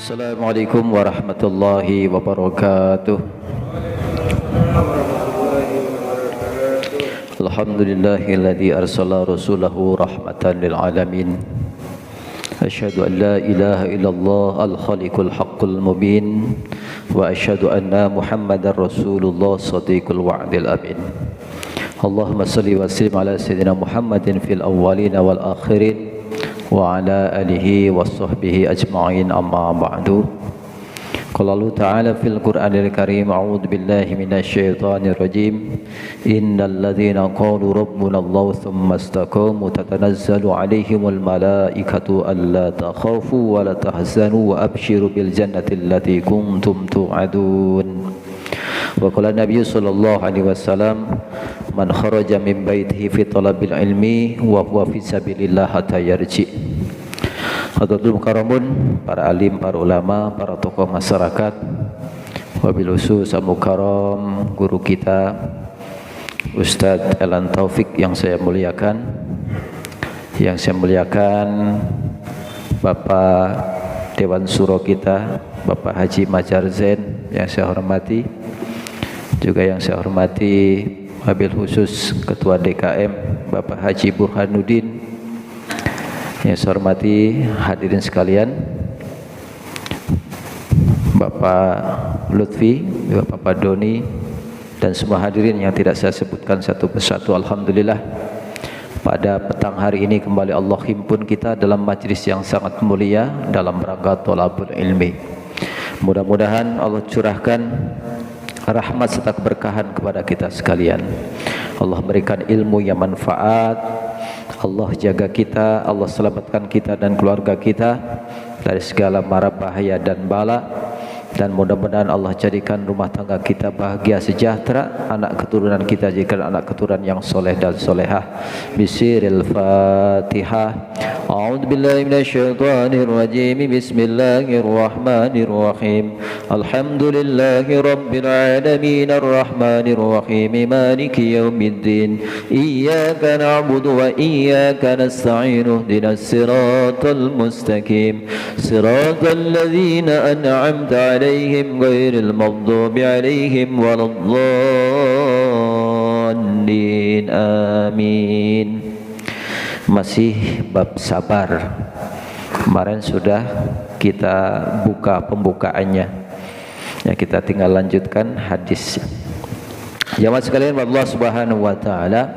Assalamualaikum warahmatullahi wabarakatuh. Alhamdulillahilladzi arsala rasulahu rahmatan lil alamin. Asyhadu an la ilaha illallah al-khaliqul haqqul mubin wa asyhadu anna Muhammadar rasulullah shadiqul wa'dil amin. Allahumma shalli wa sallim ala sayyidina Muhammadin fil awwalin wal akhirin wa ala alihi wa sahbihi ajma'in, amma ba'du. Qala Allah ta'ala fil Qur'anil Karim, a'udzu billahi minasy syaithanir rajim. Innal ladzina qalu rabbuna Allah tsumma istaqamu tatanazzalu 'alaihimul malaikatu alla takhafu wa la tahzanu wa abshiru bil jannati allati kuntum tu'adun. Wa qala Nabi sallallahu alaihi wasallam, man kharaja min baitihi fi talabil ilmi wa huwa fi sabilillah hatta yarji. Hadratul mukarramun, para alim, para ulama, para tokoh masyarakat, wabil khusus al-mukarram guru kita Ustadz Elan Taufik yang saya muliakan, Bapak Dewan Suro kita, Bapak Haji Majar Zain yang saya hormati, juga yang saya hormati wabil khusus Ketua DKM Bapak Haji Burhanuddin, yang saya hormati hadirin sekalian, Bapak Lutfi, Bapak Doni, dan semua hadirin yang tidak saya sebutkan satu persatu. Alhamdulillah, pada petang hari ini kembali Allah himpun kita dalam majlis yang sangat mulia dalam rangka thalabul ilmi. Mudah-mudahan Allah curahkan rahmat serta keberkahan kepada kita sekalian. Allah berikan ilmu yang manfaat, Allah jaga kita, Allah selamatkan kita dan keluarga kita dari segala mara bahaya dan bala, dan mudah-mudahan Allah jadikan rumah tangga kita bahagia sejahtera, anak keturunan kita jadikan anak keturunan yang soleh dan solehah. Bisiril Fatihah. A'udzu billahi minasyaitonir rajim. Bismillahirrahmanirrahim. Alhamdulillahi rabbil alamin arrahmanir rahim maliki yaumiddin. Iyyaka na'budu wa iyyaka nasta'in. Ihdinas siratal mustaqim. Siratal ladzina an'amta 'alaihim ghairil maghdubi 'alaihim waladdallin. Amin. Masih bab sabar. Kemarin sudah kita buka pembukaannya, ya, kita tinggal lanjutkan hadis. Jamaah sekalian, Allah Subhanahu wa taala,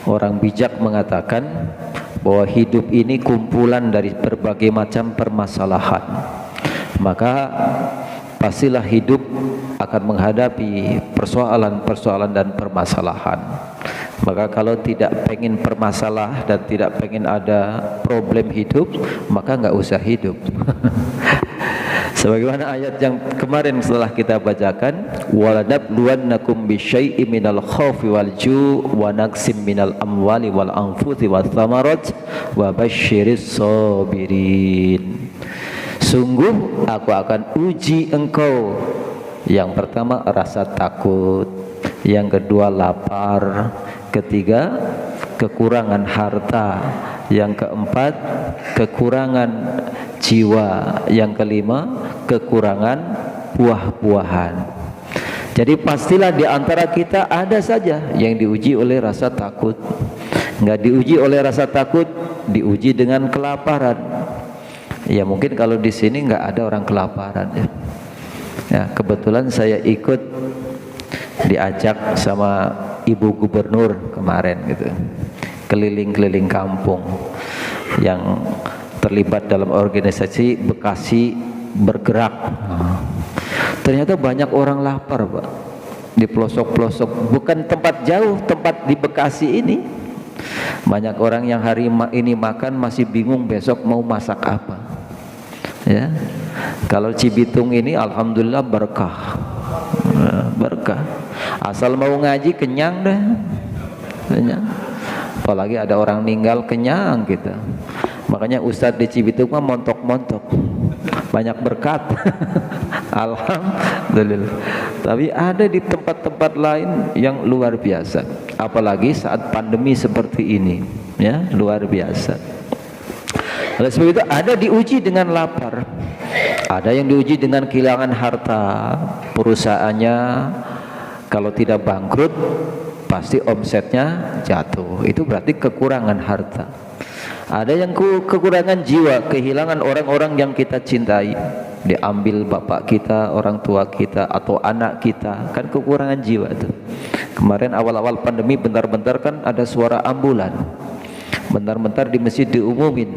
orang bijak mengatakan bahwa hidup ini kumpulan dari berbagai macam permasalahan. Maka pastilah hidup akan menghadapi persoalan-persoalan dan permasalahan. Maka kalau tidak pengen permasalah dan tidak pengen ada problem hidup, maka nggak usah hidup. Sebagaimana ayat yang kemarin setelah kita bacakan, walanabluwannakum bisyai'im minal khaufi wal ju' wa naqsim minal amwali wal anfusi wath thamarat wa basyiris sabirin. Sungguh aku akan uji engkau. Yang pertama rasa takut, yang kedua lapar, ketiga kekurangan harta, yang keempat kekurangan jiwa, yang kelima kekurangan buah-buahan. Jadi pastilah di antara kita ada saja yang diuji oleh rasa takut. Enggak diuji oleh rasa takut, diuji dengan kelaparan. Ya mungkin kalau di sini enggak ada orang kelaparan, ya. Ya, kebetulan saya ikut diajak sama Ibu Gubernur kemarin gitu, keliling-keliling kampung yang terlibat dalam organisasi Bekasi Bergerak. Ternyata banyak orang lapar, Pak, di pelosok-pelosok, bukan tempat jauh, tempat di Bekasi ini. Banyak orang yang hari ini makan masih bingung besok mau masak apa. Ya, kalau Cibitung ini alhamdulillah berkah, berkah. Asal mau ngaji kenyang dah, kenyang. Apalagi ada orang meninggal kenyang kita. Makanya Ustadz di Cibitung mah montok-montok, banyak berkat. Alhamdulillah. Tapi ada di tempat-tempat lain yang luar biasa. Apalagi saat pandemi seperti ini, ya, luar biasa. Oleh sebab itu ada diuji dengan lapar. Ada yang diuji dengan kehilangan harta, perusahaannya kalau tidak bangkrut pasti omsetnya jatuh, itu berarti kekurangan harta. Ada yang kekurangan jiwa, kehilangan orang-orang yang kita cintai, diambil bapak kita, orang tua kita, atau anak kita, kan kekurangan jiwa tuh. Kemarin awal-awal pandemi bentar-bentar kan ada suara ambulan, bentar-bentar di masjid diumumin,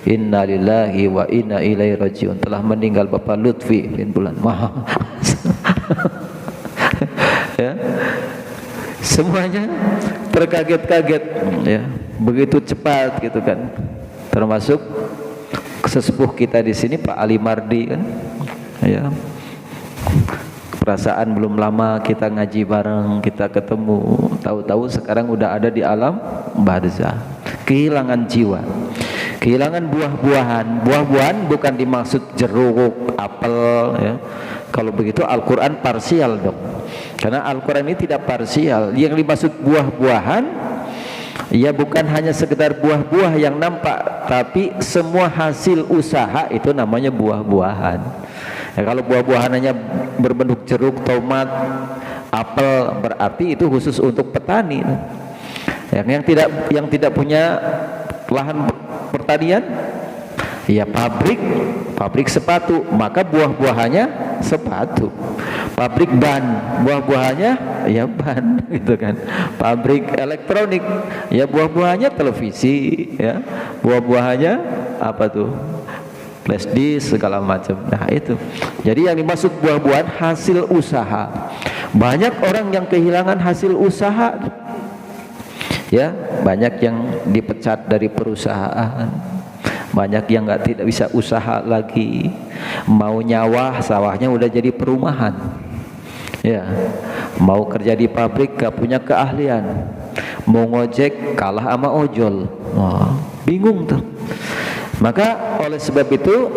innalillahi wa inna ilaihi rajiun, telah meninggal Bapak Lutfi bin Bulan. Ya, semuanya terkaget-kaget, ya, begitu cepat gitu kan. Termasuk sesepuh kita di sini Pak Ali Mardi kan, ya. Perasaan belum lama kita ngaji bareng, kita ketemu, tahu-tahu sekarang udah ada di alam barzah. Kehilangan jiwa, kehilangan buah-buahan. Buah-buahan bukan dimaksud jeruk, apel, ya. Kalau begitu Al-Quran parsial dong, karena Al-Quran ini tidak parsial. Yang dimaksud buah-buahan, ya bukan hanya sekedar buah-buah yang nampak, tapi semua hasil usaha itu namanya buah-buahan. Ya, kalau buah-buahan hanya berbentuk jeruk, tomat, apel, berarti itu khusus untuk petani. Yang tidak punya lahan pertanian, ya pabrik sepatu, maka buah-buahannya sepatu. Pabrik ban, buah-buahannya ya ban, gitu kan. Pabrik elektronik, ya buah-buahannya televisi, ya buah-buahannya apa tuh, flash disk segala macam. Nah itu, jadi yang dimaksud buah-buahan hasil usaha. Banyak orang yang kehilangan hasil usaha, ya, banyak yang dipecat dari perusahaan, banyak yang tidak bisa usaha lagi, mau nyawah sawahnya udah jadi perumahan, ya, mau kerja di pabrik gak punya keahlian, mau ngojek kalah sama ojol. Wah, bingung tuh. Maka oleh sebab itu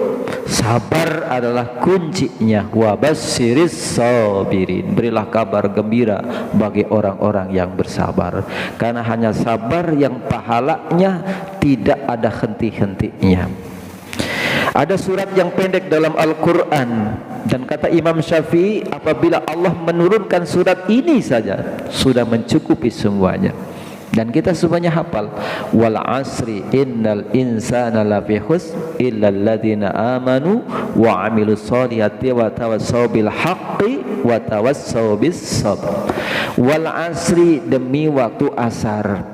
sabar adalah kuncinya. Wa basyyiris sabirin, berilah kabar gembira bagi orang-orang yang bersabar, karena hanya sabar yang pahalanya tidak ada henti-hentinya. Ada surat yang pendek dalam Al-Quran, dan kata Imam Syafi'i, apabila Allah menurunkan surat ini saja sudah mencukupi semuanya. Dan kita semuanya hafal, wal asri innal insana lafi khusr illa alladziina amanu wa 'amilus shalihati wa tawassaw bil haqqi wa tawassaw bis sabr. Wal asri, demi waktu asar.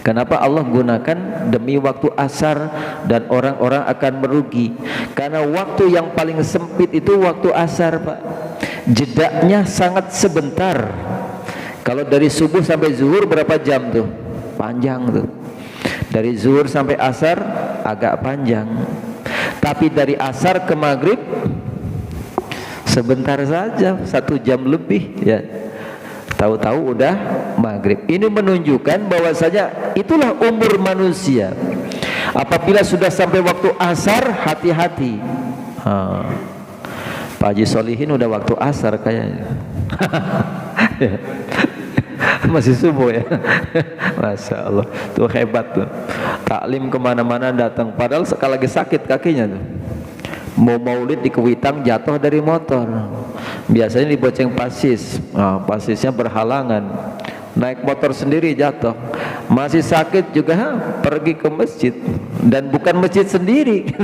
Kenapa Allah gunakan demi waktu asar dan orang-orang akan merugi? Karena waktu yang paling sempit itu waktu asar, Pak. Jedaknya sangat sebentar. Kalau dari subuh sampai zuhur berapa jam tuh? Panjang tuh. Dari zuhur sampai asar agak panjang. Tapi dari asar ke maghrib sebentar saja, 1 jam lebih, ya. Tahu-tahu udah maghrib. Ini menunjukkan bahwasanya itulah umur manusia. Apabila sudah sampai waktu asar, hati-hati. Pak Haji Solihin udah waktu asar kayaknya. Masih subuh ya. Masya Allah, tuh hebat tuh. Taklim kemana-mana datang, padahal sekali lagi sakit kakinya tuh. Mau maulid di Kewitang jatuh dari motor, biasanya diboceng pasis, pasisnya berhalangan, naik motor sendiri jatuh, masih sakit juga, pergi ke masjid, dan bukan masjid sendiri.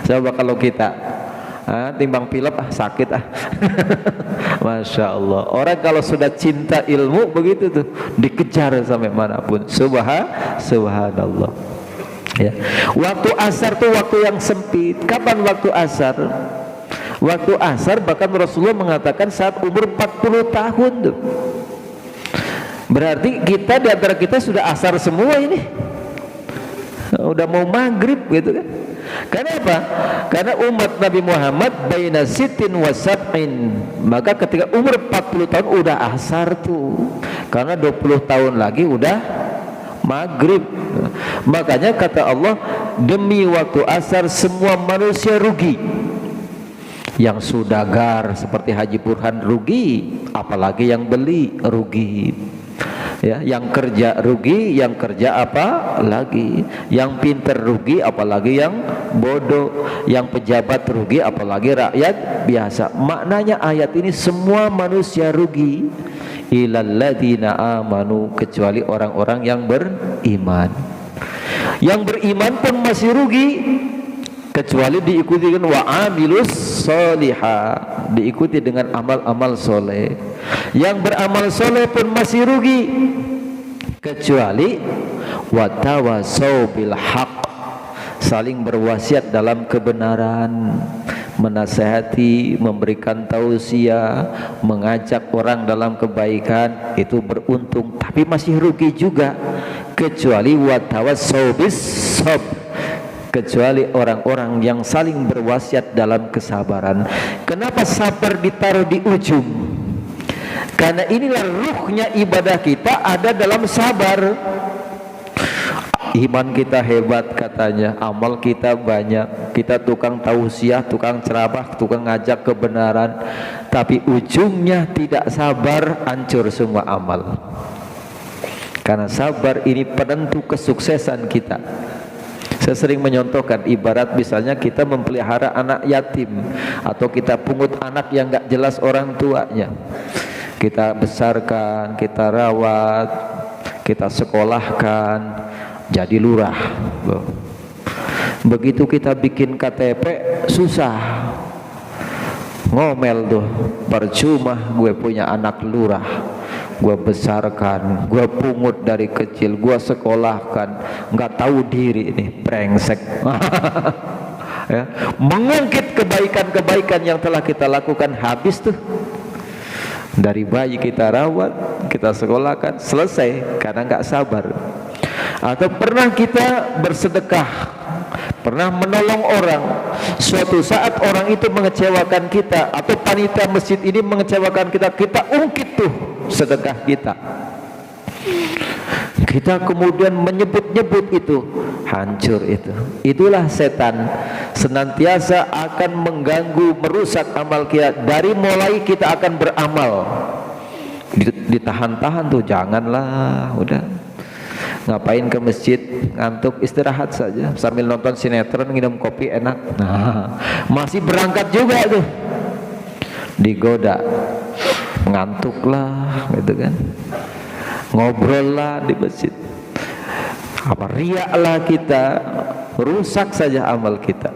Coba kalau kita timbang pilek, sakit Masya Allah. Orang kalau sudah cinta ilmu begitu tuh, dikejar sampai manapun. Subhanallah, ya. Waktu asar tuh waktu yang sempit. Kapan waktu asar? Waktu asar bahkan Rasulullah mengatakan saat umur 40 tahun tuh. Berarti kita, di antara kita sudah asar semua ini, udah mau maghrib gitu kan. Kenapa? Karena umat Nabi Muhammad baina sitin wa sab'in, maka ketika umur 40 tahun udah asar tuh, karena 20 tahun lagi udah maghrib. Makanya kata Allah, demi waktu asar semua manusia rugi. Yang saudagar seperti Haji Burhan rugi, apalagi yang beli rugi. Ya, yang kerja rugi, yang kerja apa lagi, yang pinter rugi, apalagi yang bodoh, yang pejabat rugi, apalagi rakyat biasa. Maknanya ayat ini semua manusia rugi, illalladzina amanu, kecuali orang-orang yang beriman. Yang beriman pun masih rugi, kecuali diikuti dengan wa amilus solihah, diikuti dengan amal-amal soleh. Yang beramal soleh pun masih rugi, kecuali watawasau bil haq, saling berwasiat dalam kebenaran, menasihati, memberikan tausiah, mengajak orang dalam kebaikan, itu beruntung. Tapi masih rugi juga, kecuali watawasau bis sabr, kecuali orang-orang yang saling berwasiat dalam kesabaran. Kenapa sabar ditaruh di ujung? Karena inilah ruhnya ibadah kita ada dalam sabar. Iman kita hebat katanya, amal kita banyak, kita tukang tausiah, tukang ceramah, tukang ngajak kebenaran, tapi ujungnya tidak sabar, hancur semua amal. Karena sabar ini penentu kesuksesan kita. Saya sering menyontohkan, ibarat misalnya kita memelihara anak yatim, atau kita pungut anak yang gak jelas orang tuanya. Kita besarkan, kita rawat, kita sekolahkan, jadi lurah. Begitu kita bikin KTP susah, ngomel tuh, percuma gue punya anak lurah, gue besarkan, gue pungut dari kecil, gue sekolahkan, nggak tahu diri ini, brengsek. Ya, mengungkit kebaikan-kebaikan yang telah kita lakukan habis tuh. Dari bayi kita rawat, kita sekolahkan, selesai karena nggak sabar. Atau pernah kita bersedekah, pernah menolong orang, suatu saat orang itu mengecewakan kita, atau panitia masjid ini mengecewakan kita, kita ungkit tuh sedekah kita. Kita kemudian menyebut-nyebut itu, hancur itu. Itulah setan, senantiasa akan mengganggu, merusak amal kita. Dari mulai kita akan beramal, ditahan-tahan tuh, janganlah, udah. Ngapain ke masjid, ngantuk, istirahat saja sambil nonton sinetron, minum kopi enak. Nah, masih berangkat juga tuh, digoda, ngantuk lah gitu kan, ngobrol lah di masjid, apa riak lah kita, rusak saja amal kita.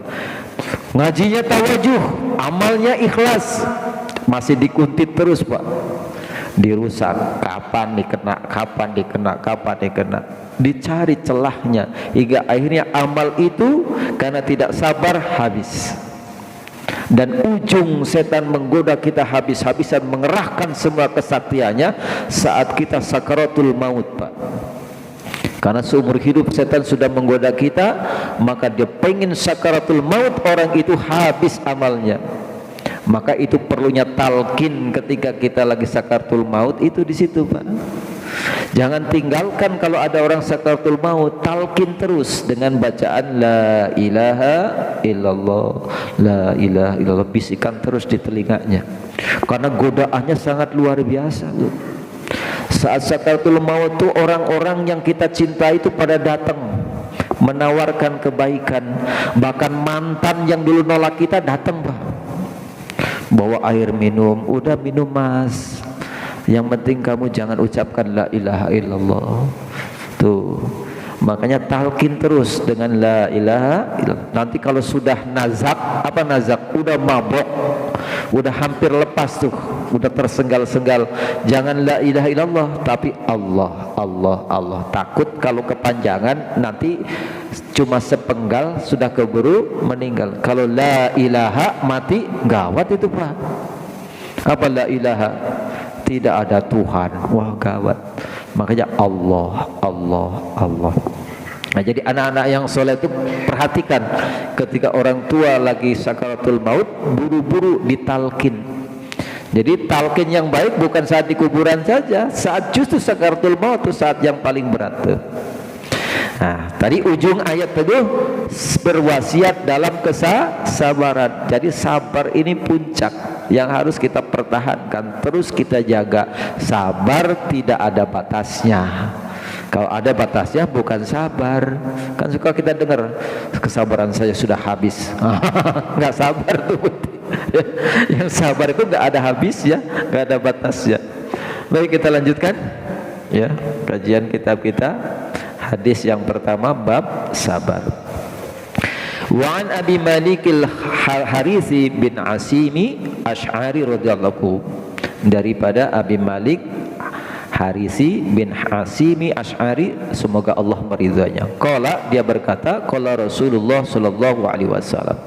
Ngajinya tawajuh, amalnya ikhlas, masih dikuntit terus Pak, dirusak, kapan dikena, kapan dikena, kapan dikena, dicari celahnya, hingga akhirnya amal itu karena tidak sabar habis. Dan ujung setan menggoda kita habis-habisan, mengerahkan semua kesaktiannya saat kita sakaratul maut Pak. Karena seumur hidup setan sudah menggoda kita, maka dia pengen sakaratul maut orang itu habis amalnya. Maka itu perlunya talqin ketika kita lagi sakaratul maut, itu di situ Pak. Jangan tinggalkan kalau ada orang sakaratul maut, talqin terus dengan bacaan la ilaha illallah, la ilaha illallah, bisikan terus di telinganya. Karena godaannya sangat luar biasa tuh. Saat sakaratul maut tuh orang-orang yang kita cintai itu pada datang menawarkan kebaikan, bahkan mantan yang dulu nolak kita datang Pak, bawa air minum, udah minum Mas, yang penting kamu jangan ucapkan la ilaha illallah. Tuh, makanya talqin terus dengan la ilaha illallah. Nanti kalau sudah nazak, apa nazak, udah mabok, udah hampir lepas tuh, udah tersenggal-senggal, jangan la ilaha illallah, tapi Allah, Allah, Allah. Takut kalau kepanjangan nanti cuma sepenggal sudah keburu meninggal. Kalau la ilaha mati, gawat itu Pak. Apa la ilaha? Tidak ada Tuhan, wah gawat. Makanya Allah, Allah, Allah. Nah, jadi anak-anak yang soleh itu perhatikan, ketika orang tua lagi sakaratul maut, buru-buru ditalkin. Jadi talkin yang baik bukan saat di kuburan saja, saat justru sakaratul maut itu saat yang paling berat tuh. Nah, tadi ujung ayat itu berwasiat dalam kesabaran. Jadi sabar ini puncak yang harus kita pertahankan, terus kita jaga. Sabar tidak ada batasnya. Kalau ada batasnya bukan sabar. Kan suka kita dengar, kesabaran saya sudah habis. Nggak sabar tuh. Yang sabar itu nggak ada habisnya, nggak ada batasnya. Baik, kita lanjutkan ya kajian kitab kita. Hadis yang pertama bab sabar. Wa an Abi Malik al-Harisi bin Asimi Asy'ari radhiyallahu, daripada Abi Malik Harisi bin Asimi Asy'ari, semoga Allah meridhainya. Qala, dia berkata, qala Rasulullah sallallahu alaihi wasallam,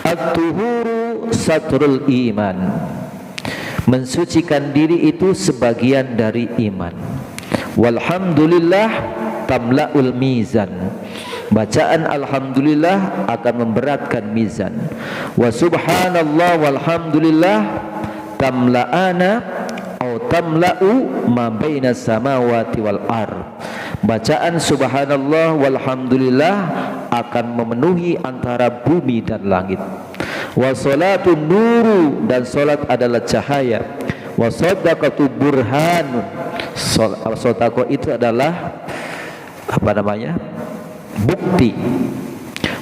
at-tuhuru satrul iman. Mensucikan diri itu sebagian dari iman. Walhamdulillah tamla'ul mizan. Bacaan alhamdulillah akan memberatkan mizan. Wa subhanallah walhamdulillah tamla'ana atau tamla'u ma baina samawati wal ar. Bacaan subhanallah walhamdulillah akan memenuhi antara bumi dan langit. Wa salatun nuru, dan salat adalah cahaya. Wa sadaqatu burhan, sedekah itu adalah apa namanya? Bukti.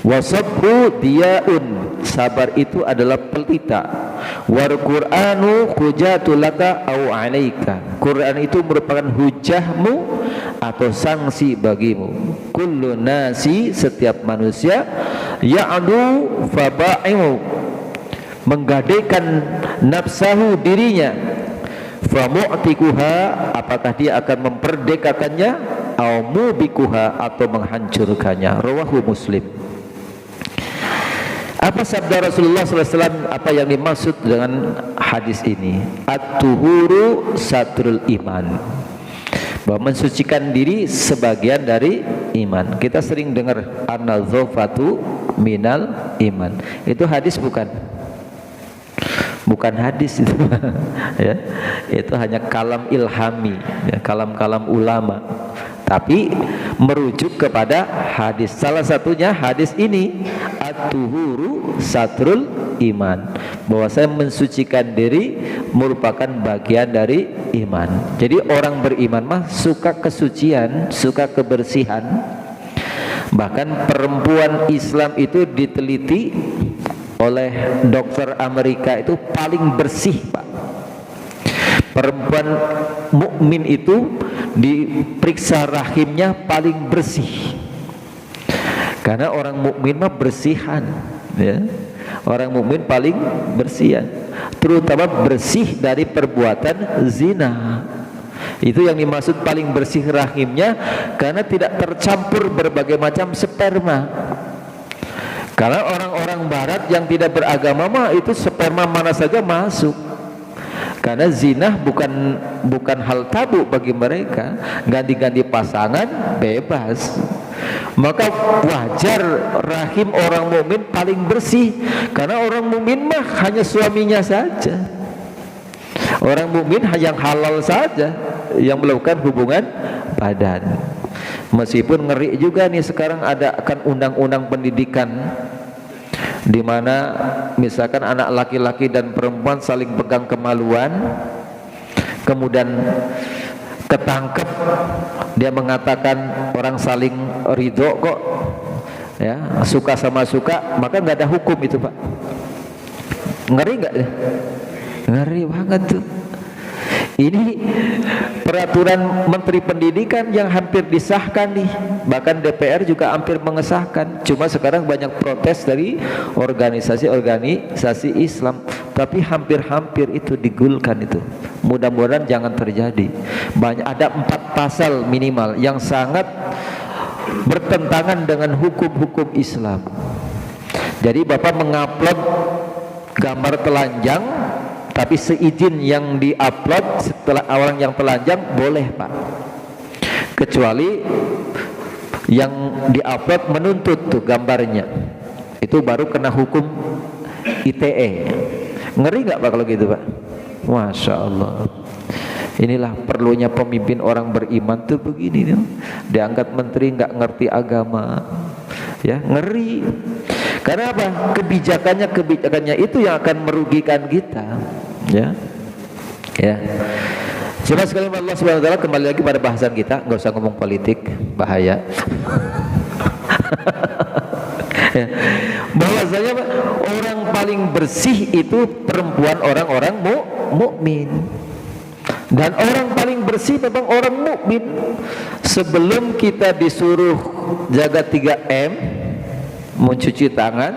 Wa sabru diyaun, sabar itu adalah pelita. Wal Qur'anu hujatul laka au 'alaika, Quran itu merupakan hujahmu atau sanksi bagimu. Kullu nasi, setiap manusia, ya'du faba'imu, menggadaikan nafsahu, dirinya, famu'tikuha, apakah dia akan memperdekakannya, au mubikuha, atau menghancurkannya. Rawahu Muslim. Apa sabda Rasulullah SAW? Apa yang dimaksud dengan hadis ini? At-tuhuru satrul iman, bahwa mensucikan diri sebagian dari iman. Kita sering dengar an-nazafatu minal iman. Itu hadis bukan? Bukan hadis itu. Ya, itu hanya kalam ilhami, ya, kalam-kalam ulama, tapi merujuk kepada hadis. Salah satunya hadis ini, at-tuhuru satrul iman, bahwa saya mensucikan diri merupakan bagian dari iman. Jadi orang beriman mah suka kesucian, suka kebersihan. Bahkan perempuan Islam itu diteliti oleh dokter Amerika itu paling bersih, Pak. Perempuan mukmin itu diperiksa rahimnya paling bersih, karena orang mukmin mah bersihan, ya. Orang mukmin paling bersihan, terutama bersih dari perbuatan zina. Itu yang dimaksud paling bersih rahimnya, karena tidak tercampur berbagai macam sperma. Karena orang-orang barat yang tidak beragama mah itu sperma mana saja masuk. Karena zina bukan hal tabu bagi mereka, ganti-ganti pasangan bebas. Maka wajar rahim orang mukmin paling bersih, karena orang mukmin mah hanya suaminya saja. Orang mukmin yang halal saja yang melakukan hubungan badan. Meskipun ngeri juga nih sekarang ada akan undang-undang pendidikan, di mana misalkan anak laki-laki dan perempuan saling pegang kemaluan, kemudian ketangkep dia mengatakan orang saling ridho kok, ya, suka sama suka, maka nggak ada hukum itu, Pak. Ngeri nggak? Ngeri banget tuh. Ini peraturan Menteri Pendidikan yang hampir disahkan nih, bahkan DPR juga hampir mengesahkan. Cuma sekarang banyak protes dari organisasi-organisasi Islam, tapi hampir-hampir itu digulkan itu. Mudah-mudahan jangan terjadi. Ada 4 pasal minimal yang sangat bertentangan dengan hukum-hukum Islam. Jadi Bapak mengupload gambar telanjang, tapi seizin yang diupload setelah orang yang telanjang boleh, Pak, kecuali yang diupload menuntut tuh gambarnya, itu baru kena hukum ITE. Ngeri nggak Pak kalau gitu, Pak? Masya Allah. Inilah perlunya pemimpin orang beriman tuh begini nih. Diangkat menteri nggak ngerti agama, ya ngeri. Karena apa? Kebijakannya itu yang akan merugikan kita, ya. Ya. Coba sekali Allah Subhanahu wa taala, kembali lagi pada bahasan kita, nggak usah ngomong politik, bahaya. Ya. Bahwasanya orang paling bersih itu perempuan orang-orang mukmin. Dan orang paling bersih memang orang mukmin. Sebelum kita disuruh jaga 3M, mencuci tangan,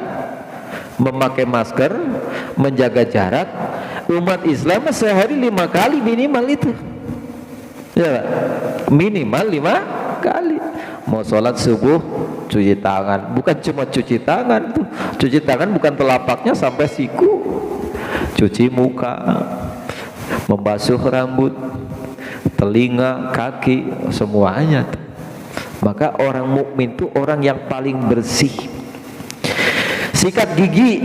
memakai masker, menjaga jarak, umat Islam sehari 5 kali minimal itu. Ya, minimal 5 kali. Mau sholat subuh cuci tangan, bukan cuma cuci tangan tuh. Cuci tangan bukan telapaknya sampai siku. Cuci muka, membasuh rambut, telinga, kaki, semuanya. Maka orang mukmin itu orang yang paling bersih. Sikat gigi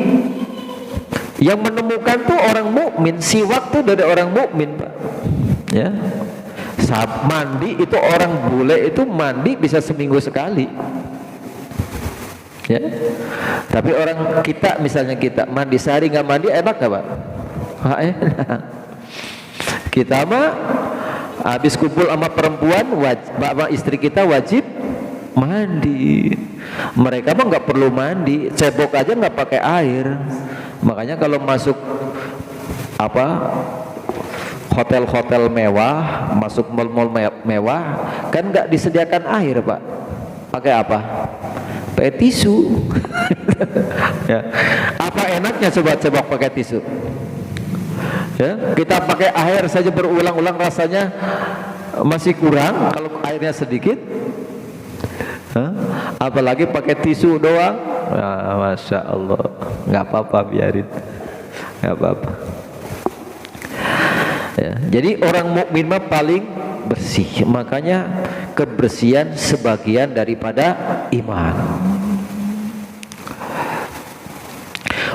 yang menemukan tuh orang mukmin, siwak tuh dari orang mukmin, Pak. Ya. Saat mandi itu orang bule itu mandi bisa seminggu sekali. Ya. Tapi orang kita, misalnya kita mandi sehari nggak mandi, enak nggak, Pak? Enak. Kita mah habis kumpul sama perempuan, sama istri kita wajib mandi. Mereka mah nggak perlu mandi, cebok aja nggak pakai air. Makanya kalau masuk hotel-hotel mewah, masuk mall-mall mewah, kan nggak disediakan air, Pak. Pakai apa? Pakai tisu. Ya. Apa enaknya coba cebok pakai tisu? Ya, kita pakai air saja berulang-ulang rasanya masih kurang kalau airnya sedikit. Apalagi pakai tisu doang. Masya Allah, nggak apa-apa, biarin, nggak apa-apa. Ya, jadi orang mukmin mah paling bersih. Makanya kebersihan sebagian daripada iman.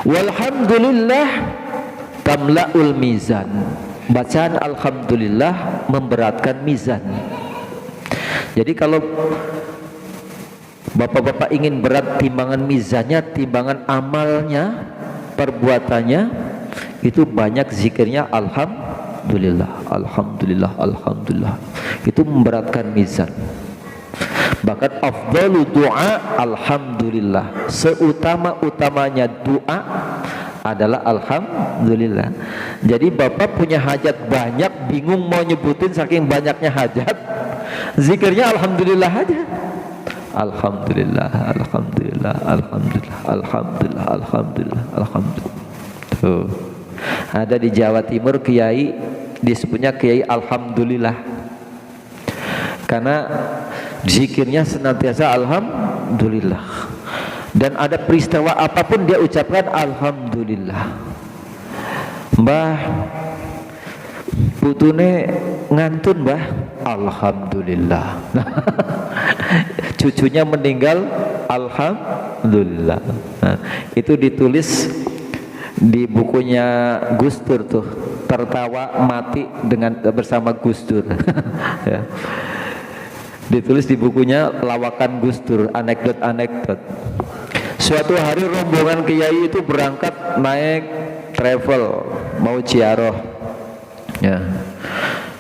Walhamdulillah tamla'ul mizan. Bacaan alhamdulillah memberatkan mizan. Jadi kalau bapak-bapak ingin berat timbangan mizannya, timbangan amalnya, perbuatannya, itu banyak zikirnya alhamdulillah, alhamdulillah, alhamdulillah. Itu memberatkan mizan. Bahkan afdalu doa alhamdulillah. Seutama-utamanya doa adalah alhamdulillah. Jadi bapak punya hajat banyak, bingung mau nyebutin saking banyaknya hajat, zikirnya alhamdulillah aja. Alhamdulillah, alhamdulillah, alhamdulillah, alhamdulillah, alhamdulillah, alhamdulillah. Tuh. Ada di Jawa Timur kiai disebutnya kiai alhamdulillah. Karena zikirnya senantiasa alhamdulillah. Dan ada peristiwa apapun dia ucapkan alhamdulillah. Mbah putune ngantun, Mbah, alhamdulillah. Cucunya meninggal, alhamdulillah. Nah, itu ditulis di bukunya Gus Dur tuh, tertawa mati dengan bersama Gus Dur. Ya. Ditulis di bukunya Lawakan Gus Dur, anekdot-anekdot. Suatu hari rombongan kiai itu berangkat naik travel mau ziarah. Ya.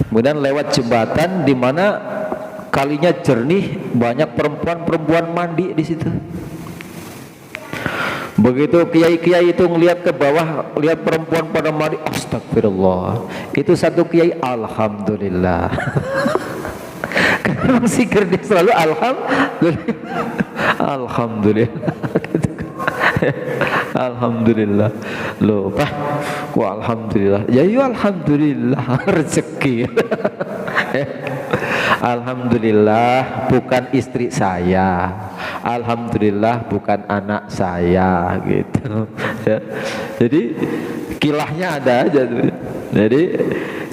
Kemudian lewat jembatan di mana kalinya jernih, banyak perempuan-perempuan mandi di situ. Begitu kiai-kiai itu ngelihat ke bawah, lihat perempuan pada mandi, astagfirullah. Itu satu kiai alhamdulillah. Karena zikir dia selalu alhamdulillah. Alhamdulillah. Alhamdulillah. Loh, Pak, kok alhamdulillah? Ya, alhamdulillah rezeki. Alhamdulillah bukan istri saya, alhamdulillah bukan anak saya, gitu. Ya. Jadi kilahnya ada aja tuh. Jadi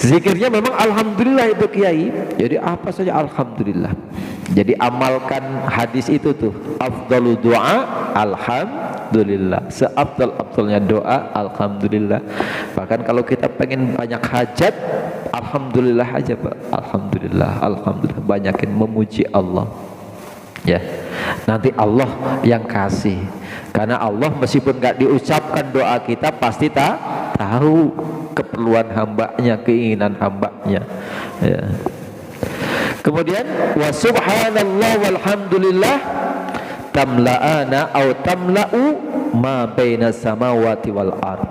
zikirnya memang alhamdulillah itu kiai. Jadi apa saja alhamdulillah. Jadi amalkan hadis itu tuh, afdalu doa alhamdulillah. alhamdulillah. Seabdul-abdulnya doa alhamdulillah. Bahkan kalau kita pengen banyak hajat, alhamdulillah aja Pak. Alhamdulillah, alhamdulillah, banyakin memuji Allah. Ya. Nanti Allah yang kasih. Karena Allah meskipun gak diucapkan doa kita pasti tahu keperluan hambanya, keinginan hambanya. Ya. Kemudian wa subhanallah walhamdulillah tamla'ana atau tamla'u ma baina samawati wal ard.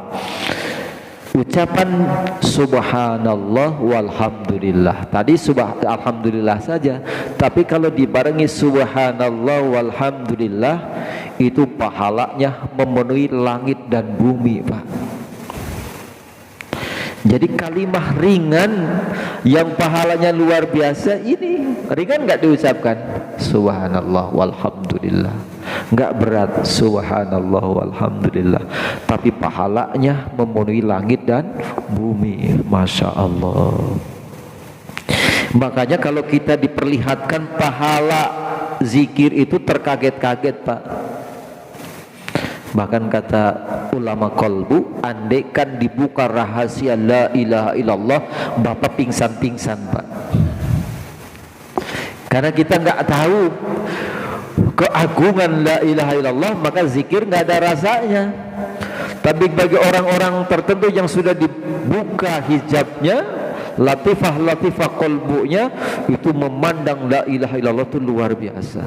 Ucapan subhanallah walhamdulillah. Tadi alhamdulillah saja, tapi kalau dibarengi subhanallah walhamdulillah itu pahalanya memenuhi langit dan bumi, Pak. Jadi kalimah ringan yang pahalanya luar biasa ini ringan nggak diucapkan subhanallah walhamdulillah, nggak berat subhanallah walhamdulillah, tapi pahalanya memenuhi langit dan bumi. Masya Allah. Makanya kalau kita diperlihatkan pahala zikir itu terkaget-kaget, Pak. Bahkan kata ulama kolbu, andaikan dibuka rahasia la ilaha illallah, Bapak pingsan-pingsan, Pak. Karena kita nggak tahu keagungan la ilaha illallah, maka zikir nggak ada rasanya. Tapi bagi orang-orang tertentu yang sudah dibuka hijabnya, latifah-latifah kolbunya, itu memandang la ilaha illallah itu luar biasa.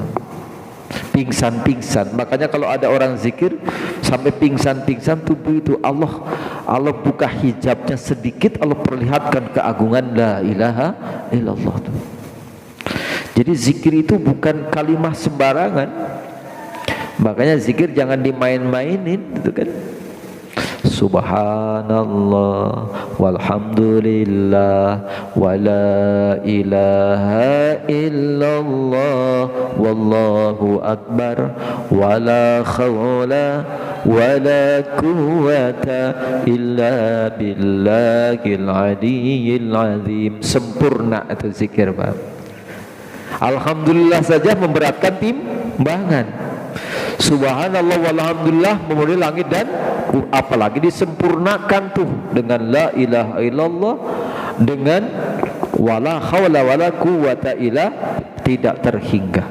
Pingsan-pingsan. Makanya kalau ada orang zikir sampai pingsan-pingsan, tubuh itu Allah buka hijabnya sedikit, Allah perlihatkan keagungan la ilaha illallah. Jadi zikir itu bukan kalimah sembarangan. Makanya zikir jangan dimain-mainin, gitu kan. Subhanallah walhamdulillah wala ilaha illallah wallahu akbar wala khawla wala quwwata illa billahil aliyyil azim. Sempurna itu zikir, Pak. Alhamdulillah saja memberatkan timbangan. Subhanallah walhamdulillah memenuhi langit dan apalagi disempurnakan tuh dengan la ilaha illallah, dengan wala haula wala quwwata illa, tidak terhingga.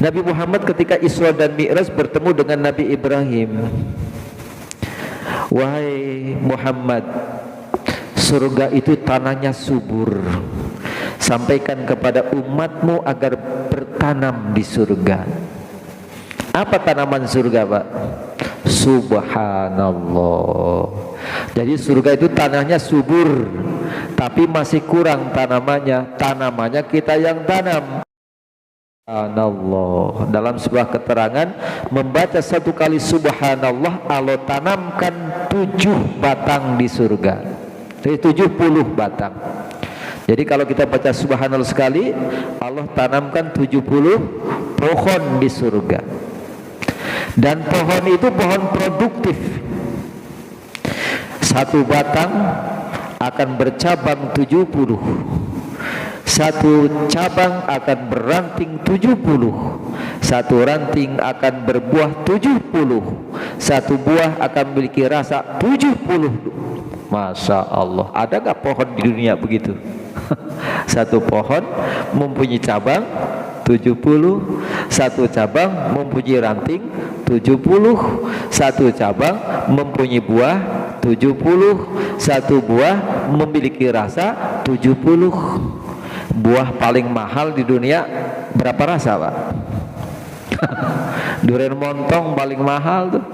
Nabi Muhammad ketika Isra dan Mi'raj bertemu dengan Nabi Ibrahim. Wahai Muhammad, surga itu tanahnya subur. Sampaikan kepada umatmu agar bertanam di surga. Apa tanaman surga, Pak? Subhanallah. Jadi surga itu tanahnya subur, tapi masih kurang tanamannya. Tanamannya kita yang tanam. Subhanallah. Dalam sebuah keterangan, membaca satu kali subhanallah, Allah tanamkan 7 batang di surga. Jadi 70 batang. Jadi kalau kita baca subhanallah sekali, Allah tanamkan 70 pohon di surga. Dan pohon itu pohon produktif. Satu batang akan bercabang 70. Satu cabang akan beranting 70. Satu ranting akan berbuah 70. Satu buah akan memiliki rasa 70. Masya Allah. Ada gak pohon di dunia begitu? Satu pohon mempunyai cabang 70, satu cabang mempunyai ranting 70, satu cabang mempunyai buah 70, satu buah memiliki rasa 70. Buah paling mahal di dunia berapa rasa, Pak? Durian montong paling mahal tuh.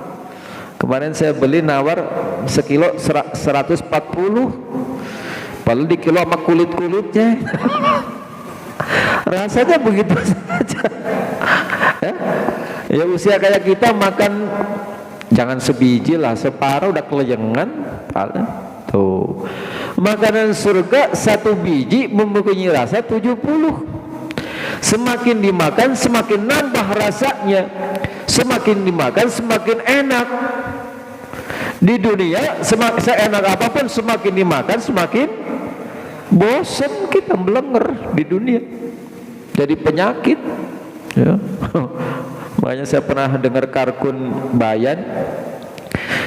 Kemarin saya beli nawar sekilo 140. Padahal di kilo sama kulit-kulitnya. Rasanya begitu saja. Ya usia kayak kita makan jangan sebiji lah, separuh udah kelejengan. Tuh. Makanan surga satu biji mempunyai rasa 70. Semakin dimakan semakin nambah rasanya. Semakin dimakan semakin enak. Di dunia seenak apapun semakin dimakan semakin bosan, kita melenger di dunia, jadi penyakit ya. Makanya saya pernah dengar karkun Bayan,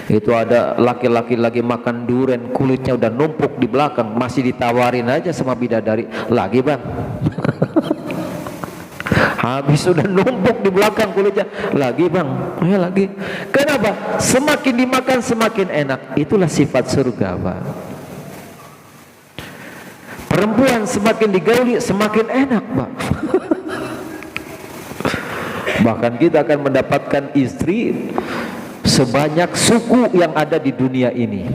itu ada laki-laki lagi makan durian, kulitnya udah numpuk di belakang, masih ditawarin aja sama bidadari, lagi bang. Habis sudah numpuk di belakang kulitnya, lagi bang, ya lagi. Kenapa? Semakin dimakan semakin enak. Itulah sifat surga, Pak. Perempuan semakin digauli semakin enak, Pak. Bahkan kita akan mendapatkan istri sebanyak suku yang ada di dunia ini.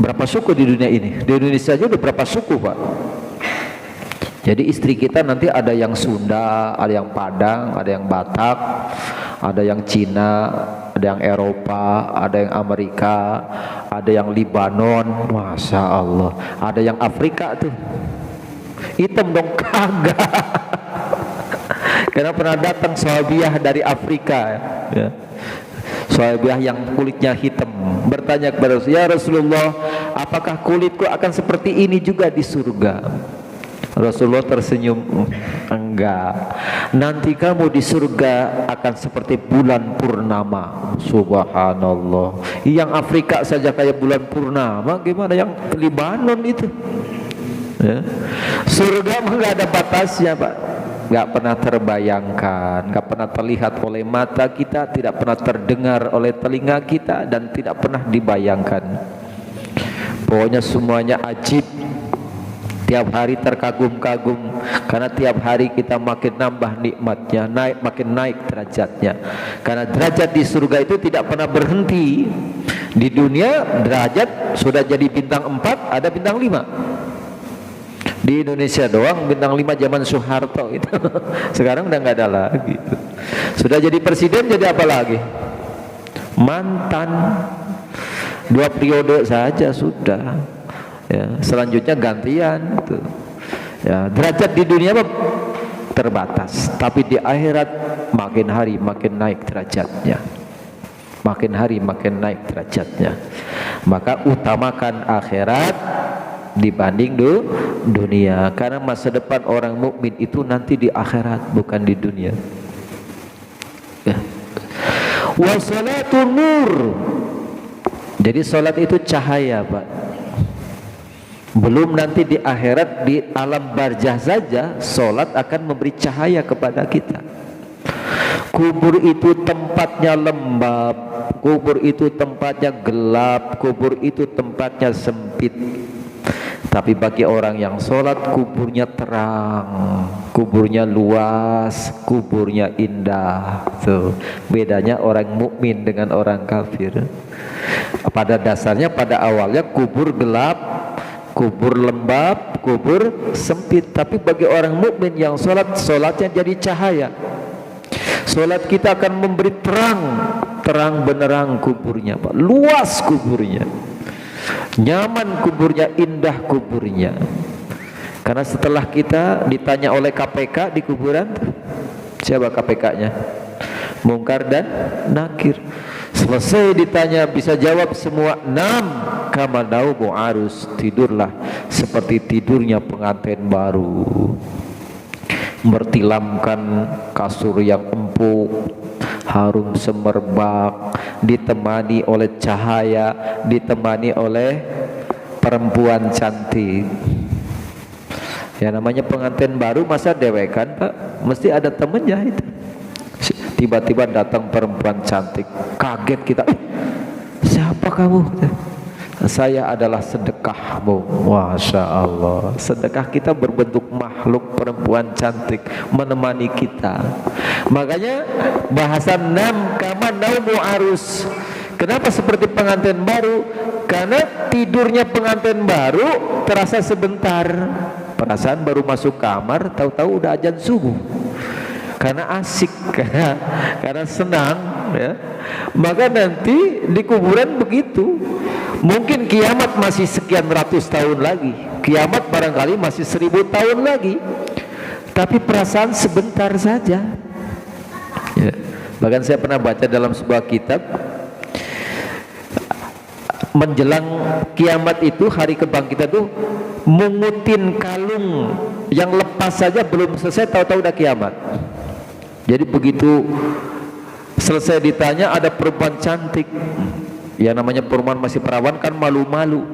Berapa suku di dunia ini? Di Indonesia aja udah berapa suku, Pak? Jadi istri kita nanti ada yang Sunda, ada yang Padang, ada yang Batak, ada yang Cina, ada yang Eropa, ada yang Amerika, ada yang Libanon, Masya Allah, ada yang Afrika tuh. Hitam dong, kagak. Karena pernah datang sahabiah dari Afrika, ya. Sahabiah yang kulitnya hitam bertanya kepada Rasulullah, ya Rasulullah, apakah kulitku akan seperti ini juga di surga? Rasulullah tersenyum, enggak, nanti kamu di surga akan seperti bulan purnama. Subhanallah, yang Afrika saja kayak bulan purnama, gimana yang Libanon itu, ya. Surga enggak ada batasnya, Pak. Enggak pernah terbayangkan, enggak pernah terlihat oleh mata kita, tidak pernah terdengar oleh telinga kita, dan tidak pernah dibayangkan. Pokoknya semuanya ajib. Tiap hari terkagum-kagum, karena tiap hari kita makin nambah nikmatnya, makin naik derajatnya. Karena derajat di surga itu tidak pernah berhenti. Di dunia derajat sudah jadi bintang 4, ada bintang 5. Di Indonesia doang bintang 5 zaman Soeharto itu. Sekarang udah nggak ada lagi. Sudah jadi presiden, jadi apa lagi? Mantan 2 periode saja sudah. Ya, selanjutnya gantian gitu. Ya, derajat di dunia terbatas, tapi di akhirat makin hari makin naik derajatnya. Makin hari makin naik derajatnya. Maka utamakan akhirat dibanding dunia, karena masa depan orang mukmin itu nanti di akhirat, bukan di dunia. Ya. Wa salatun nur. Jadi salat itu cahaya, Pak. Belum nanti di akhirat, di alam barzah saja solat akan memberi cahaya kepada kita. Kubur itu tempatnya lembab, kubur itu tempatnya gelap, kubur itu tempatnya sempit. Tapi bagi orang yang solat, kuburnya terang, kuburnya luas, kuburnya indah. Tuh bedanya orang mukmin dengan orang kafir. Pada dasarnya, pada awalnya kubur gelap, kubur lembab, kubur sempit. Tapi bagi orang mukmin yang sholat, sholatnya jadi cahaya. Sholat kita akan memberi terang, terang benerang kuburnya, Pak. Luas kuburnya, nyaman kuburnya, indah kuburnya. Karena setelah kita ditanya oleh KPK di kuburan, siapa KPK-nya? Mungkar dan Nakir. Selesai ditanya, bisa jawab semua, nam kama naumu arus, tidurlah seperti tidurnya pengantin baru. Bertilamkan kasur yang empuk, harum semerbak, ditemani oleh cahaya, ditemani oleh perempuan cantik. Ya namanya pengantin baru, masa dewekan, Pak? Mesti ada temennya itu. Tiba-tiba datang perempuan cantik, kaget kita, siapa kamu? Saya adalah sedekahmu. Masya Allah, sedekah kita berbentuk makhluk perempuan cantik menemani kita. Makanya bahasa nam kama naumu arus. Kenapa seperti pengantin baru? Karena tidurnya pengantin baru terasa sebentar. Perasaan baru masuk kamar, tahu-tahu udah azan subuh. Karena asik, karena senang, ya. Maka nanti di kuburan begitu. Mungkin kiamat masih sekian ratus tahun lagi, kiamat barangkali masih 1000 tahun lagi, tapi perasaan sebentar saja, ya. Bahkan saya pernah baca dalam sebuah kitab, menjelang kiamat itu, hari kebangkitan itu, mungutin kalung yang lepas saja belum selesai, tahu-tahu udah kiamat. Jadi begitu selesai ditanya, ada perempuan cantik. Ya namanya perempuan masih perawan kan malu-malu.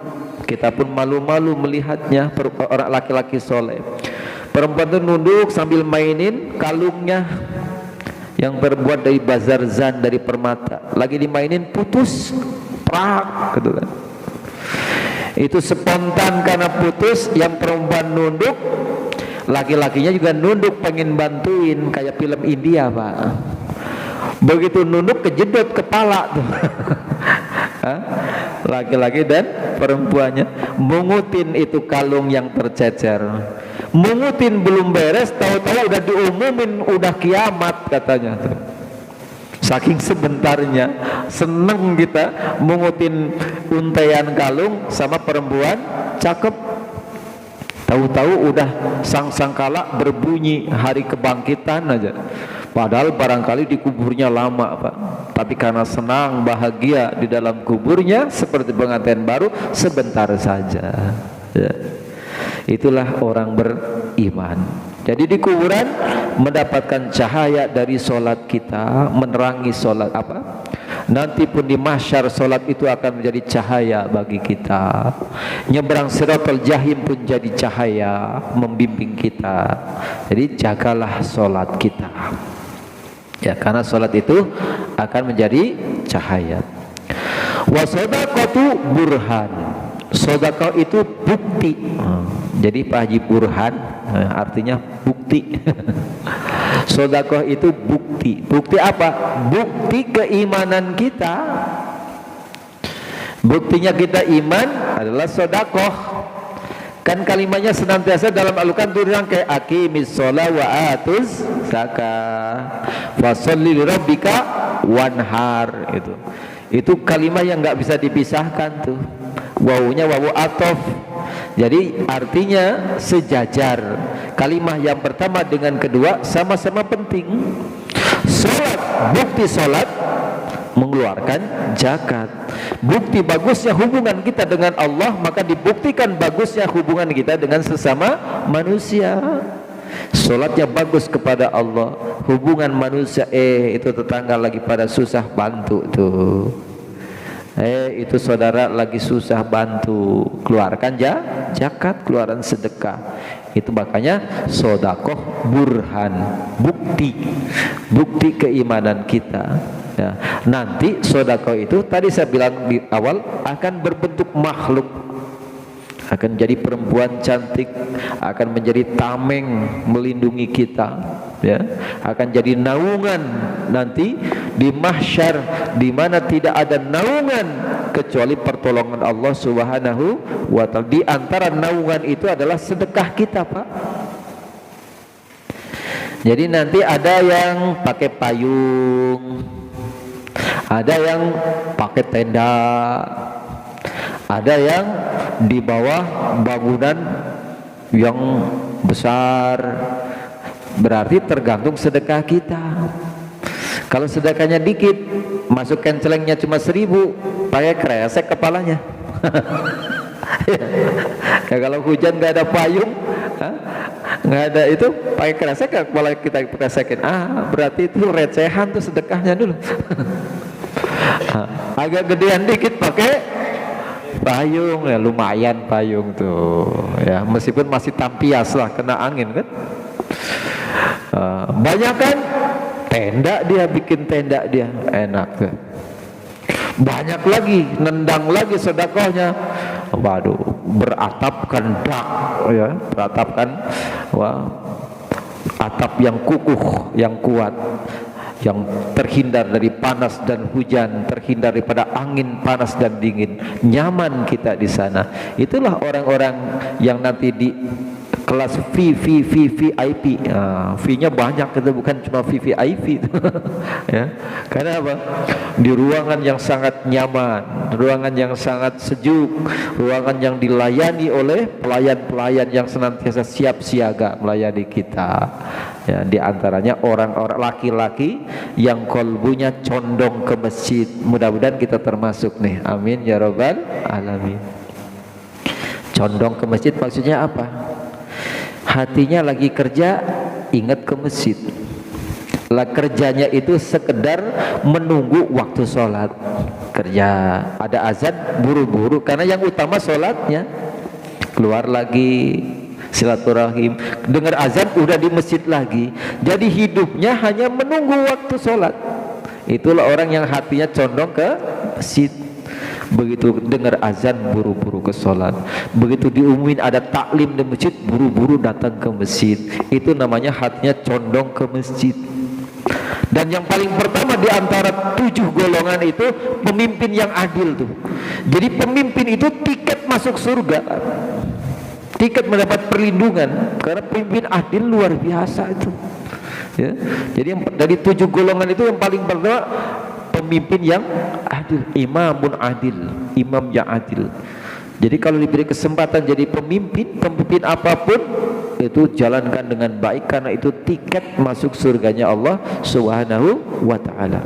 Kita pun malu-malu melihatnya, orang laki-laki soleh. Perempuan itu nunduk sambil mainin kalungnya yang terbuat dari bazarzan, dari permata. Lagi dimainin, putus, prak, gitu kan. Itu spontan karena putus, yang perempuan nunduk, laki-lakinya juga nunduk pengen bantuin, kayak film India Pak. Begitu nunduk kejedot kepala tuh. Laki-laki dan perempuannya mengutin itu kalung yang tercecer. Mengutin belum beres, tahu-tahu udah diumumin, udah kiamat katanya tuh. Saking sebentarnya, seneng kita mengutin untaian kalung sama perempuan cakep. Tahu-tahu udah sangkala berbunyi hari kebangkitan aja. Padahal barangkali di kuburnya lama Pak. Tapi karena senang, bahagia di dalam kuburnya seperti pengantin baru, sebentar saja ya. Itulah orang beriman. Jadi di kuburan mendapatkan cahaya dari solat kita, menerangi solat apa? Nanti pun di mahsyar solat itu akan menjadi cahaya bagi kita. Nyebrang siratal jahim pun jadi cahaya membimbing kita. Jadi jagalah solat kita. Ya, karena solat itu akan menjadi cahaya. Wa shadaqatu burhan. Sedekah itu bukti. Jadi Pak Haji burhan artinya bukti. Sedekah itu bukti. Bukti apa? Bukti keimanan kita. Buktinya kita iman adalah sedekah. Kan kalimatnya senantiasa dalam Al-Quran tulisan kayak aqimis shalah wa atuz zakah fasholli lirabbika wanhar. Itu kalimat yang nggak bisa dipisahkan tuh. Wawunya wawu atof. Jadi artinya sejajar. Kalimat yang pertama dengan kedua sama-sama penting. Salat, bukti salat mengeluarkan zakat. Bukti bagusnya hubungan kita dengan Allah, maka dibuktikan bagusnya hubungan kita dengan sesama manusia. Salatnya bagus kepada Allah, hubungan manusia itu tetangga lagi pada susah, bantu tuh. Itu saudara lagi susah, bantu, keluarkan zakat, keluaran sedekah. Itu makanya sodakoh burhan, bukti keimanan kita ya. Nanti sodakoh itu tadi saya bilang di awal akan berbentuk makhluk, akan jadi perempuan cantik, akan menjadi tameng melindungi kita ya, akan jadi naungan nanti di mahsyar, di mana tidak ada naungan kecuali pertolongan Allah Subhanahu wa ta'ala. Di antara naungan itu adalah sedekah kita Pak. Jadi nanti ada yang pakai payung, ada yang pakai tenda, ada yang di bawah bangunan yang besar. Berarti tergantung sedekah kita. Kalau sedekahnya dikit, masuk kencelengnya cuma 1.000, pakai kresek kepalanya. Ya, kalau hujan nggak ada payung, nggak ada itu, pakai kresek kepala kita kresekin. Berarti itu recehan tuh sedekahnya dulu. Agak gedean dikit pakai payung, ya lumayan payung tuh. Ya meskipun masih tampias lah, kena angin kan. Banyak kan tenda, dia bikin tenda, dia enak tuh. Banyak lagi, nendang lagi sedekahnya. Waduh, beratapkan dak ya, beratapkan atap yang kukuh, yang kuat, yang terhindar dari panas dan hujan, terhindar daripada angin panas dan dingin. Nyaman kita di sana. Itulah orang-orang yang nanti di kelas VIP. V-nya banyak, itu bukan cuma VVIP. Ya. Karena apa? Di ruangan yang sangat nyaman, ruangan yang sangat sejuk, ruangan yang dilayani oleh pelayan-pelayan yang senantiasa siap siaga melayani kita. Ya, di antaranya orang-orang laki-laki yang kolbunya condong ke masjid. Mudah-mudahan kita termasuk nih. Amin ya rabbal alamin. Condong ke masjid maksudnya apa? Hatinya lagi kerja, ingat ke masjid. lah kerjanya itu sekedar menunggu waktu sholat. Kerja ada azan buru-buru karena yang utama sholatnya, keluar lagi silaturahim, dengar azan udah di masjid lagi. Jadi hidupnya hanya menunggu waktu sholat. Itulah orang yang hatinya condong ke masjid. Begitu dengar azan buru-buru ke sholat, begitu diumumin ada taklim di masjid buru-buru datang ke masjid. Itu namanya hatinya condong ke masjid. Dan yang paling pertama di antara 7 golongan itu pemimpin yang adil tuh. Jadi pemimpin itu tiket masuk surga, tiket mendapat perlindungan, karena pemimpin adil luar biasa itu ya. Jadi dari 7 golongan itu yang paling pertama pemimpin yang adil, imamun adil, imam yang adil. Jadi kalau diberi kesempatan jadi pemimpin apapun itu jalankan dengan baik, karena itu tiket masuk surganya Allah Subhanahu wa ta'ala.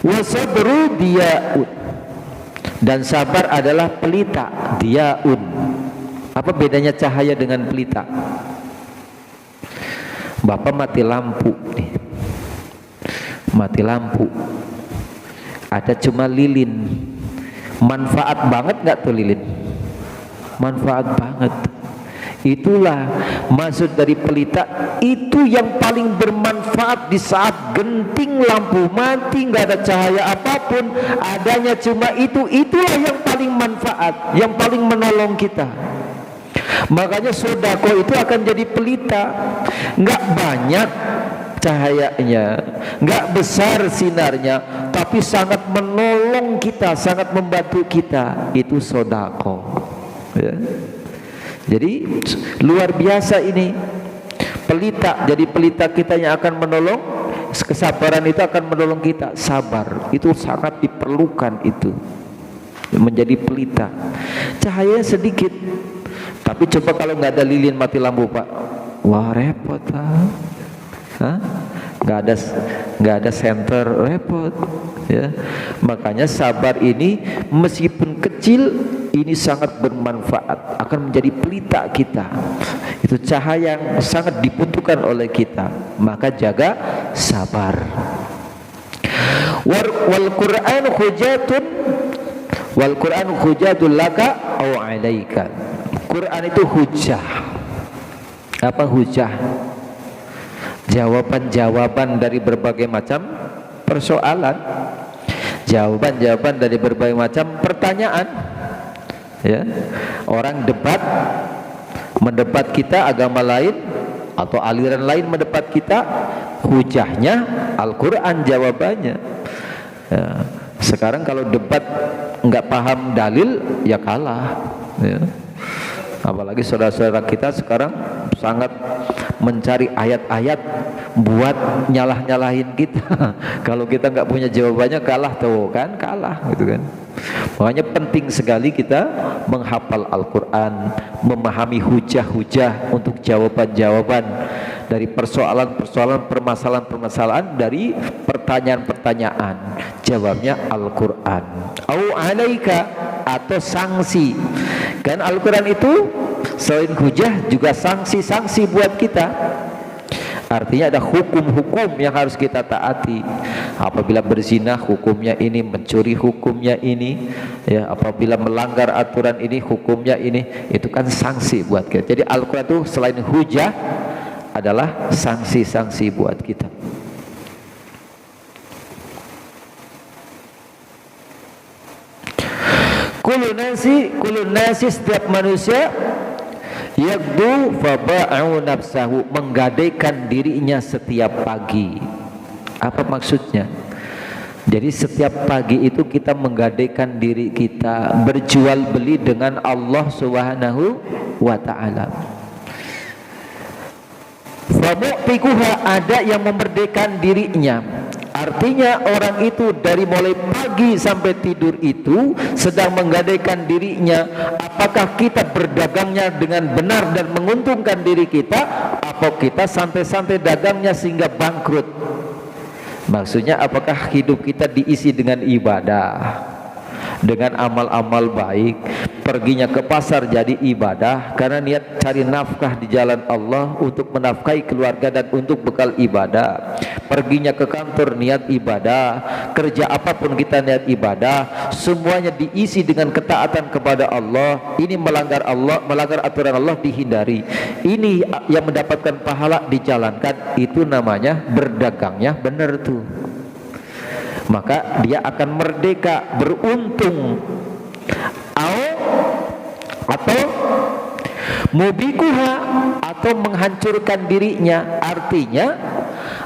Wasabru diyaun, dan sabar adalah pelita. Diyaun, apa bedanya cahaya dengan pelita? Bapak mati lampu nih, mati lampu, ada cuma lilin, manfaat banget nggak tuh lilin? Manfaat banget. Itulah maksud dari pelita, itu yang paling bermanfaat di saat genting lampu mati, nggak ada cahaya apapun, adanya cuma itu. Itulah yang paling manfaat, yang paling menolong kita. Makanya sodako itu akan jadi pelita, nggak banyak cahayanya, nggak besar sinarnya, tapi sangat menolong kita, sangat membantu kita. Itu sodako ya. Jadi luar biasa ini pelita. Jadi pelita kita yang akan menolong, kesabaran itu akan menolong kita. Sabar itu sangat diperlukan, itu menjadi pelita. Cahayanya sedikit, tapi coba kalau nggak ada lilin mati lampu Pak, wah repot Hah? Nggak ada senter, repot ya. Makanya sabar ini meskipun kecil, ini sangat bermanfaat, akan menjadi pelita kita. Itu cahaya yang sangat dibutuhkan oleh kita. Maka jaga sabar. Wal Qur'an hujatun, wal Qur'an hujatun laka au alaika. Quran itu hujah. Apa hujah? Jawaban-jawaban dari berbagai macam persoalan, jawaban-jawaban dari berbagai macam pertanyaan ya. Orang debat, mendebat kita agama lain atau aliran lain mendebat kita, hujahnya Al-Quran jawabannya ya. Sekarang kalau debat nggak paham dalil ya kalah ya. Apalagi saudara-saudara kita sekarang sangat mencari ayat-ayat buat nyalah-nyalahin kita. Kalau kita nggak punya jawabannya kalah tuh kan, kalah gitu kan. Makanya penting sekali kita menghafal Al-Quran, memahami hujah-hujah untuk jawaban-jawaban dari persoalan-persoalan, permasalahan-permasalahan, dari pertanyaan-pertanyaan. Jawabnya Al-Quran. Au alaika, atau sanksi. Kan Al-Quran itu selain hujah juga sanksi-sanksi buat kita. Artinya ada hukum-hukum yang harus kita taati. Apabila berzina hukumnya ini, mencuri hukumnya ini ya, apabila melanggar aturan ini hukumnya ini. Itu kan sanksi buat kita. Jadi Al-Quran itu selain hujah adalah sanksi-sanksi buat kita. Kulun nasi setiap manusia yaqdu faba'u nafsahu, menggadaikan dirinya setiap pagi. Apa maksudnya? Jadi setiap pagi itu kita menggadaikan diri kita, berjual beli dengan Allah Subhanahu wa ta'ala. Famu'tikuha, ada yang memerdekakan dirinya. Artinya orang itu dari mulai pagi sampai tidur itu sedang menggadaikan dirinya. Apakah kita berdagangnya dengan benar dan menguntungkan diri kita, atau kita santai-santai dagangnya sehingga bangkrut? Maksudnya apakah hidup kita diisi dengan ibadah, dengan amal-amal baik, perginya ke pasar jadi ibadah karena niat cari nafkah di jalan Allah untuk menafkahi keluarga dan untuk bekal ibadah, perginya ke kantor niat ibadah, kerja apapun kita niat ibadah, semuanya diisi dengan ketaatan kepada Allah. Ini melanggar Allah, melanggar aturan Allah dihindari. Ini yang mendapatkan pahala dijalankan, itu namanya berdagangnya benar tuh. Maka dia akan merdeka, beruntung. Atau mubikuha, atau menghancurkan dirinya. Artinya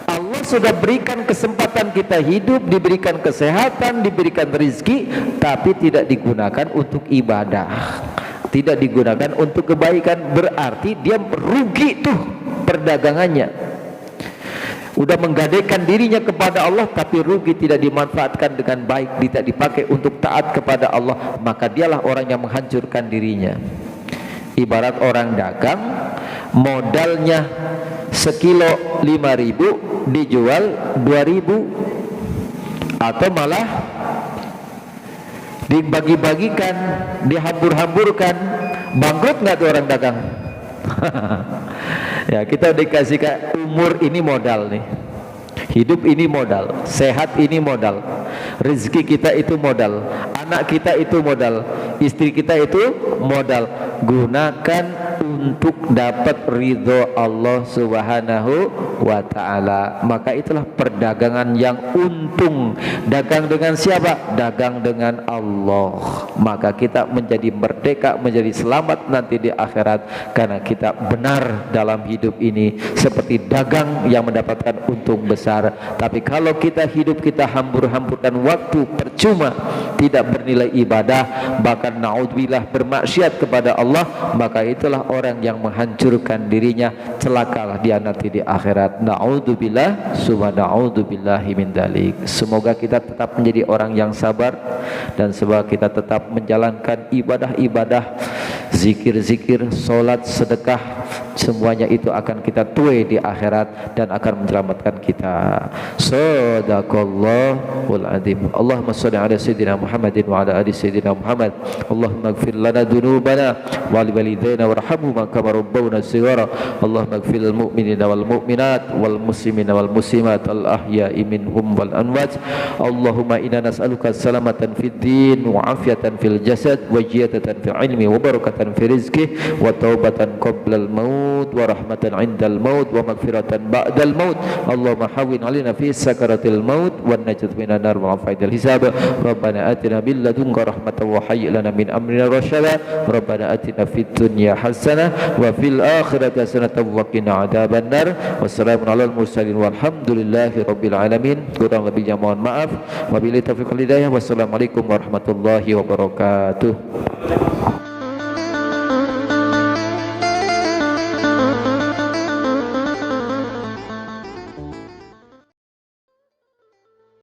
Allah sudah berikan kesempatan kita hidup, diberikan kesehatan, diberikan rezeki, tapi tidak digunakan untuk ibadah, tidak digunakan untuk kebaikan. Berarti dia rugi tuh perdagangannya. Udah menggadaikan dirinya kepada Allah tapi rugi, tidak dimanfaatkan dengan baik, tidak dipakai untuk taat kepada Allah, maka dialah orang yang menghancurkan dirinya. Ibarat orang dagang, modalnya sekilo 5.000 dijual 2.000, atau malah dibagi-bagikan, dihambur-hamburkan, bangkrut nggak tuh orang dagang? Ya, kita dikasih umur ini modal nih, hidup ini modal, sehat ini modal, rezeki kita itu modal, anak kita itu modal, istri kita itu modal. Gunakan untuk dapat ridho Allah Subhanahu wa ta'ala. Maka itulah perdagangan yang untung. Dagang dengan siapa? Dagang dengan Allah. Maka kita menjadi merdeka, menjadi selamat nanti di akhirat, karena kita benar dalam hidup ini seperti dagang yang mendapatkan untung besar. Tapi kalau kita hidup kita hambur-hamburkan waktu percuma, tidak bernilai ibadah, bahkan naudzubillah bermaksiat kepada Allah, maka itulah orang yang menghancurkan dirinya, celakalah dia nanti di akhirat. Naudzubillah, subhanaudzubillahi min dzalik. Semoga kita tetap menjadi orang yang sabar, dan semoga kita tetap menjalankan ibadah-ibadah, zikir-zikir, salat, sedekah, semuanya itu akan kita tuai di akhirat dan akan menyelamatkan kita. Shadaqallahul adzim. Allahumma shalli ala sayyidina Muhammadin wa ala ali sayyidina Muhammad. Allahumma ighfir lana dzunubana wa li walidayna warhamhuma kama rabbawna shighara. Allahumma ighfir lil mu'minina wal mu'minat wal muslimina wal muslimat al ahya'i minhum wal amwat. Allahumma inna nas'aluka salamatan fid din wa afiyatan fil jasad wa ziyadatan fil ilmi wa barakatan fi rizqi wa taubatan qabla al maut wa rahmatan 'indal maut wa maghfiratan ba'dal maut. Allahumma hawwin 'alaina fi sakaratil maut wan najat minan nar wa fa'idal hisab. Rabbana atina bil ladunka rahmatan wa hayyi lana min amrina rasyada. Rabbana atina fid dunya hasanah wa fil akhirati hasanatan wa qina adzaban nar. Wassalamu alal mursalin walhamdulillahi rabbil alamin. Kurang lebihnya mohon maaf. Wabillahi taufiq wal hidayah. Wassalamualaikum warahmatullahi wabarakatuh.